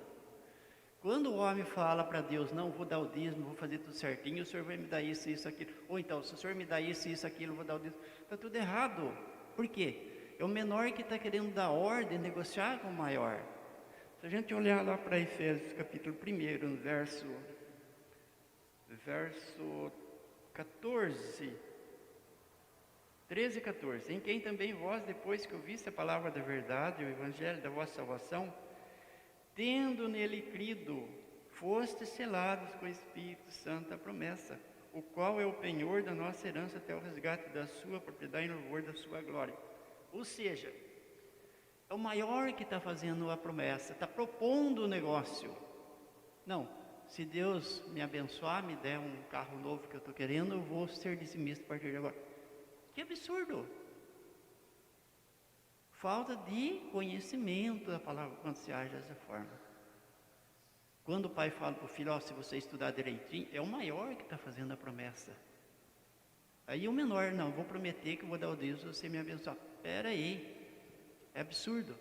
Speaker 3: Quando o homem fala para Deus, não, vou dar o dízimo, vou fazer tudo certinho, o Senhor vai me dar isso, isso, aquilo. Ou então, se o Senhor me dá isso, isso, aquilo, eu vou dar o dízimo. Está tudo errado. Por quê? É o menor que está querendo dar ordem, negociar com o maior. Se a gente olhar lá para Efésios, capítulo 1, no verso 14, 13 e 14. Em quem também vós, depois que ouviste a palavra da verdade, o evangelho da vossa salvação, tendo nele crido, fostes selados com o Espírito Santo a promessa, o qual é o penhor da nossa herança até o resgate da sua propriedade em louvor da sua glória. Ou seja, é o maior que está fazendo a promessa, está propondo o negócio. Não, se Deus me abençoar, me der um carro novo que eu estou querendo, eu vou ser dizimista a partir de agora. Que absurdo! Falta de conhecimento da palavra quando se age dessa forma. Quando o pai fala para o filho, se você estudar direitinho, é o maior que está fazendo a promessa. Aí o menor, não, vou prometer que eu vou dar o dízimo se você me abençoar. Espera aí, é absurdo.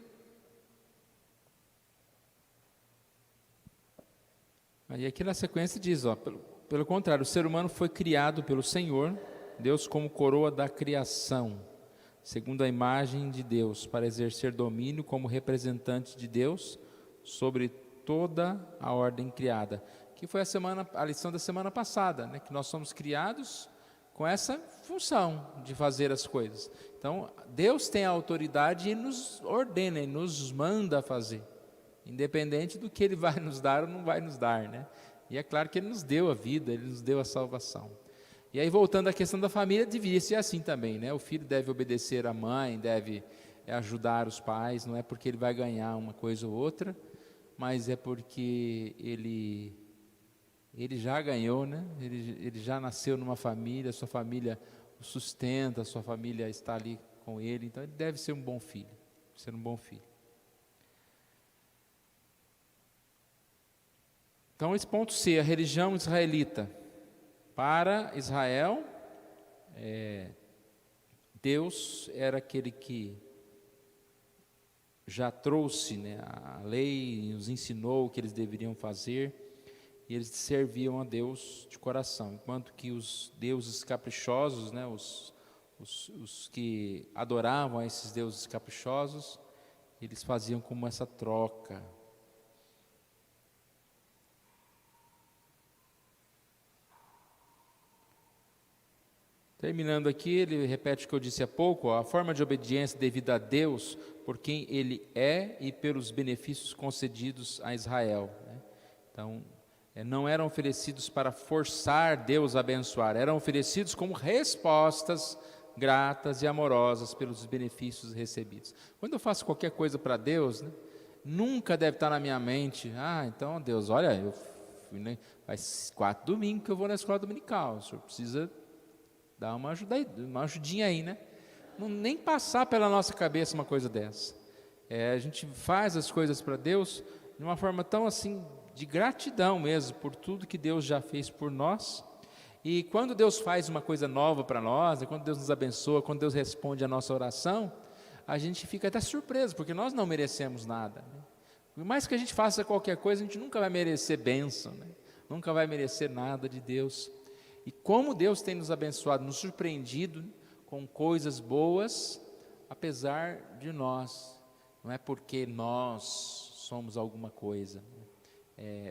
Speaker 1: Aí aqui na sequência diz, pelo contrário, o ser humano foi criado pelo Senhor, Deus como coroa da criação, segundo a imagem de Deus, para exercer domínio como representante de Deus sobre toda a ordem criada. Que foi a lição da semana passada, né? Que nós somos criados com essa função de fazer as coisas. Então, Deus tem a autoridade e nos ordena, e nos manda fazer, independente do que Ele vai nos dar ou não vai nos dar, né? E é claro que Ele nos deu a vida, Ele nos deu a salvação. E aí, voltando à questão da família, deveria ser assim também, né? O filho deve obedecer à mãe, deve ajudar os pais, não é porque ele vai ganhar uma coisa ou outra, mas é porque ele já ganhou, né? Ele já nasceu numa família, sua família o sustenta, sua família está ali com ele, então ele deve ser um bom filho, Então, esse ponto C, a religião israelita. Para Israel, Deus era aquele que já trouxe, né, a lei, os ensinou o que eles deveriam fazer, e eles serviam a Deus de coração, enquanto que os deuses caprichosos, né, os que adoravam a esses deuses caprichosos, eles faziam como essa troca. Terminando aqui, ele repete o que eu disse há pouco, a forma de obediência devida a Deus, por quem Ele é e pelos benefícios concedidos a Israel, né? Então, não eram oferecidos para forçar Deus a abençoar, eram oferecidos como respostas gratas e amorosas pelos benefícios recebidos. Quando eu faço qualquer coisa para Deus, né, nunca deve estar na minha mente, então Deus, olha, eu fui, né, faz 4 domingos que eu vou na escola dominical, o senhor precisa dar uma ajudinha aí, né? Não, nem passar pela nossa cabeça uma coisa dessa. A gente faz as coisas para Deus de uma forma tão assim, de gratidão mesmo, por tudo que Deus já fez por nós. E quando Deus faz uma coisa nova para nós, quando Deus nos abençoa, quando Deus responde a nossa oração, a gente fica até surpreso, porque nós não merecemos nada, né? Por mais que a gente faça qualquer coisa, a gente nunca vai merecer bênção, né? Nunca vai merecer nada de Deus. E como Deus tem nos abençoado, nos surpreendido com coisas boas, apesar de nós. Não é porque nós somos alguma coisa.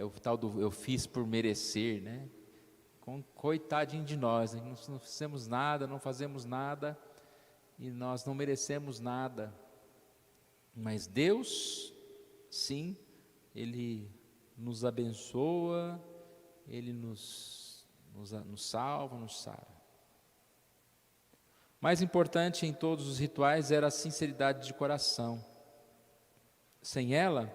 Speaker 1: O tal do eu fiz por merecer, né? Coitadinho de nós, né? Não fizemos nada, não fazemos nada, e nós não merecemos nada. Mas Deus, sim, Ele nos abençoa, Ele nos salva, nos sara. Mais importante em todos os rituais era a sinceridade de coração. Sem ela,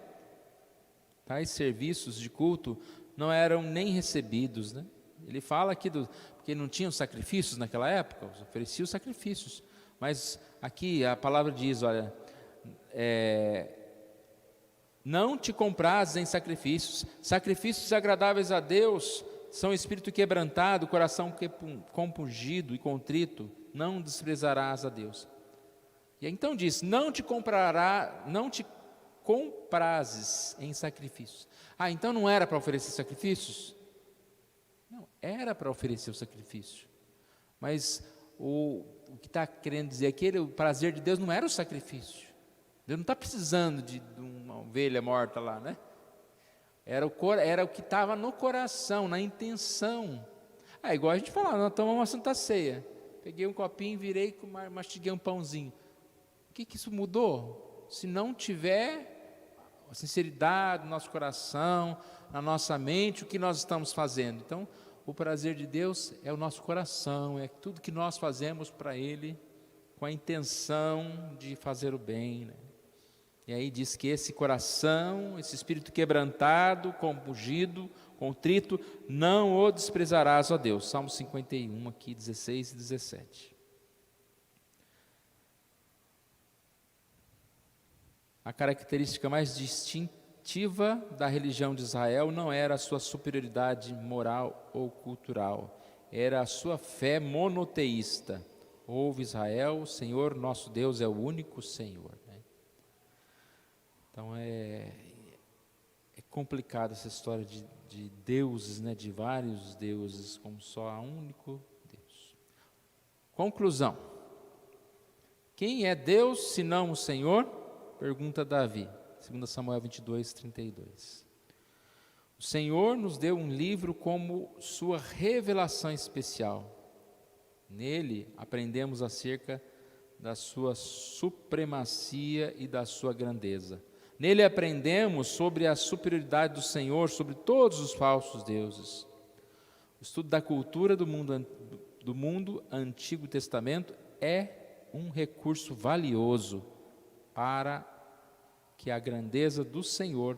Speaker 1: tais serviços de culto não eram nem recebidos, né? Ele fala aqui porque não tinham sacrifícios naquela época, ofereciam sacrifícios, mas aqui a palavra diz, olha, não te comprases em sacrifícios agradáveis a Deus, são espírito quebrantado, coração compungido e contrito, não desprezarás a Deus. E então diz, não te comprases em sacrifícios. Então não era para oferecer sacrifícios? Não, era para oferecer o sacrifício. Mas o que está querendo dizer aqui, o prazer de Deus não era o sacrifício. Deus não está precisando de uma ovelha morta lá, né? Era o que estava no coração, na intenção. Igual a gente falava, nós tomamos uma Santa Ceia. Peguei um copinho, virei, mastiguei um pãozinho. O que isso mudou? Se não tiver a sinceridade no nosso coração, na nossa mente, o que nós estamos fazendo? Então, o prazer de Deus é o nosso coração, é tudo que nós fazemos para Ele, com a intenção de fazer o bem, né? E aí diz que esse coração, esse espírito quebrantado, compungido, contrito, não o desprezarás, ó Deus. Salmo 51, aqui, 16 e 17. A característica mais distintiva da religião de Israel não era a sua superioridade moral ou cultural, era a sua fé monoteísta. Ouve Israel, o Senhor nosso Deus é o único Senhor. Então é complicado essa história de deuses, né, de vários deuses, como só há um único Deus. Conclusão. Quem é Deus senão o Senhor? Pergunta Davi, 2 Samuel 22, 32. O Senhor nos deu um livro como sua revelação especial. Nele aprendemos acerca da sua supremacia e da sua grandeza. Nele aprendemos sobre a superioridade do Senhor sobre todos os falsos deuses. O estudo da cultura do mundo Antigo Testamento é um recurso valioso para que a grandeza do Senhor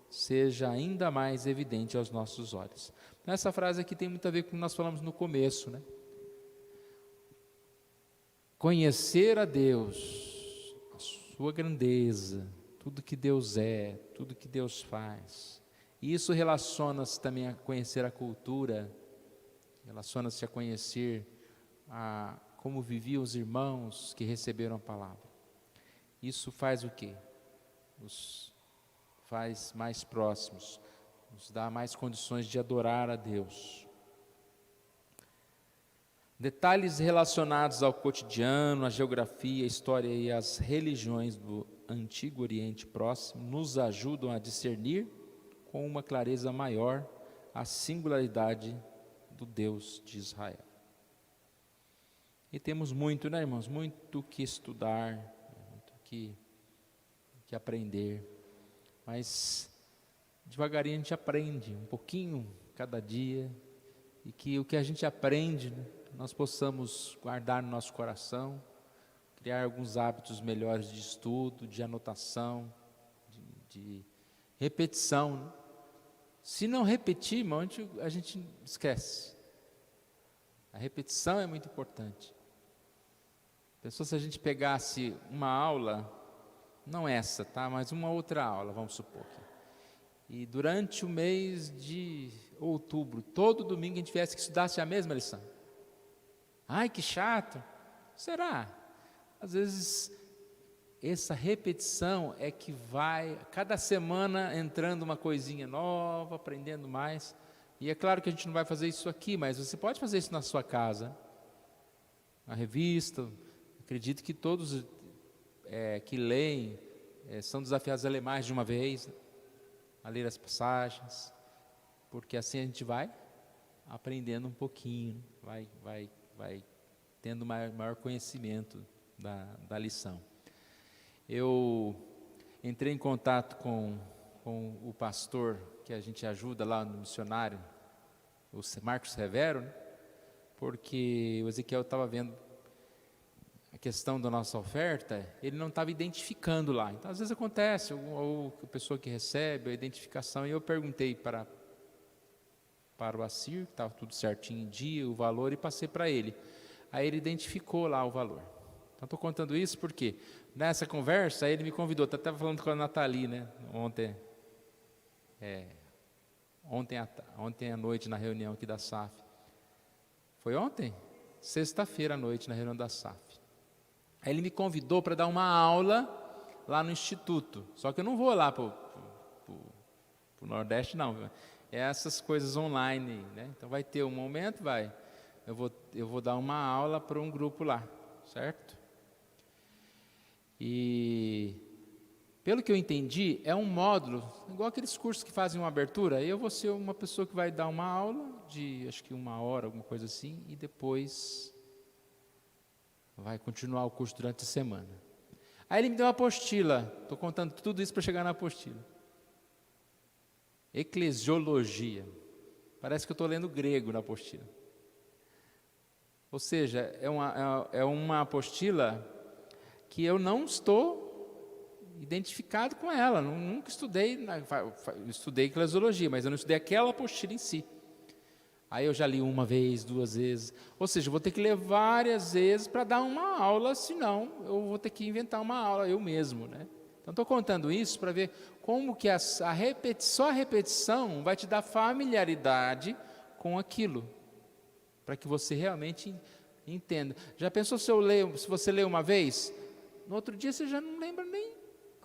Speaker 1: seja ainda mais evidente aos nossos olhos. Essa frase aqui tem muito a ver com o que nós falamos no começo, né? Conhecer a Deus, a sua grandeza, tudo que Deus é, tudo que Deus faz. E isso relaciona-se também a conhecer a cultura, relaciona-se a conhecer como viviam os irmãos que receberam a palavra. Isso faz o quê? Nos faz mais próximos, nos dá mais condições de adorar a Deus. Detalhes relacionados ao cotidiano, à geografia, à história e às religiões do Antigo Oriente Próximo nos ajudam a discernir com uma clareza maior a singularidade do Deus de Israel. E temos muito, né, irmãos? Muito que estudar, muito que aprender. Mas devagarinho a gente aprende, um pouquinho cada dia, e que o que a gente aprende, né, nós possamos guardar no nosso coração, criar alguns hábitos melhores de estudo, de anotação, de repetição, né? Se não repetir, irmão, a gente esquece. A repetição é muito importante. Pensou se a gente pegasse uma aula, não essa, tá? Mas uma outra aula, vamos supor aqui. E durante o mês de outubro, todo domingo a gente tivesse que estudar a mesma lição. Ai, que chato. Será? Às vezes, essa repetição é que vai, cada semana entrando uma coisinha nova, aprendendo mais. E é claro que a gente não vai fazer isso aqui, mas você pode fazer isso na sua casa. Na revista, acredito que todos que leem são desafiados a ler mais de uma vez, a ler as passagens, porque assim a gente vai aprendendo um pouquinho, vai tendo maior conhecimento da lição. Eu entrei em contato com o pastor que a gente ajuda lá no missionário, o Marcos Severo, né? Porque o Ezequiel estava vendo a questão da nossa oferta, ele não estava identificando lá. Então, às vezes acontece, ou a pessoa que recebe a identificação, e eu perguntei para o Assir, que estava tudo certinho em dia, o valor, e passei para ele. Aí ele identificou lá o valor. Então, estou contando isso porque nessa conversa, ele me convidou, estava falando com a Nathalie, né, ontem à noite na reunião aqui da SAF. Foi ontem? Sexta-feira à noite na reunião da SAF. Aí ele me convidou para dar uma aula lá no Instituto. Só que eu não vou lá para o Nordeste, não. É essas coisas online, né? Então vai ter um momento, eu vou dar uma aula para um grupo lá, certo? E pelo que eu entendi, é um módulo, igual aqueles cursos que fazem uma abertura. Eu vou ser uma pessoa que vai dar uma aula de, acho que 1 hora, alguma coisa assim, e depois vai continuar o curso durante a semana. Aí ele me deu uma apostila, estou contando tudo isso para chegar na apostila. Eclesiologia. Parece que eu estou lendo grego na apostila. Ou seja, é uma apostila que eu não estou identificado com ela. Nunca estudei, estudei eclesiologia, mas eu não estudei aquela apostila em si. Aí eu já li 1 vez, 2 vezes. Ou seja, eu vou ter que ler várias vezes para dar uma aula, senão eu vou ter que inventar uma aula eu mesmo, né? Então, estou contando isso para ver como que só a repetição vai te dar familiaridade com aquilo, para que você realmente entenda. Já pensou se você lê uma vez, no outro dia você já não lembra nem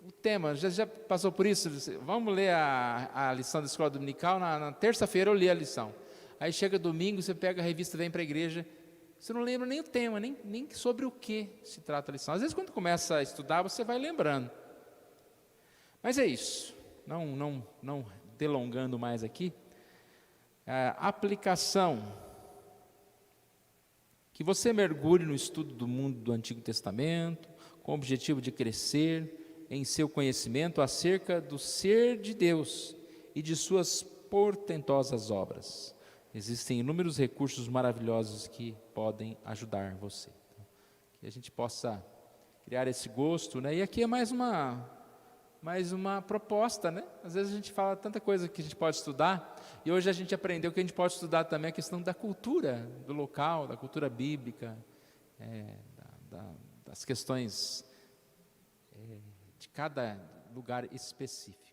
Speaker 1: o tema, já passou por isso? Vamos ler a lição da escola dominical, na terça-feira eu li a lição. Aí chega domingo, você pega a revista, vem para a igreja, você não lembra nem o tema, nem sobre o que se trata a lição. Às vezes, quando começa a estudar, você vai lembrando. Mas é isso, não delongando mais aqui. A aplicação Que você mergulhe no estudo do mundo do Antigo Testamento, com o objetivo de crescer em seu conhecimento acerca do ser de Deus e de suas portentosas obras. Existem inúmeros recursos maravilhosos que podem ajudar você. Que a gente possa criar esse gosto, né? E aqui é mais uma proposta, né? Às vezes a gente fala tanta coisa que a gente pode estudar, e hoje a gente aprendeu que a gente pode estudar também a questão da cultura do local, da cultura bíblica, das questões de cada lugar específico.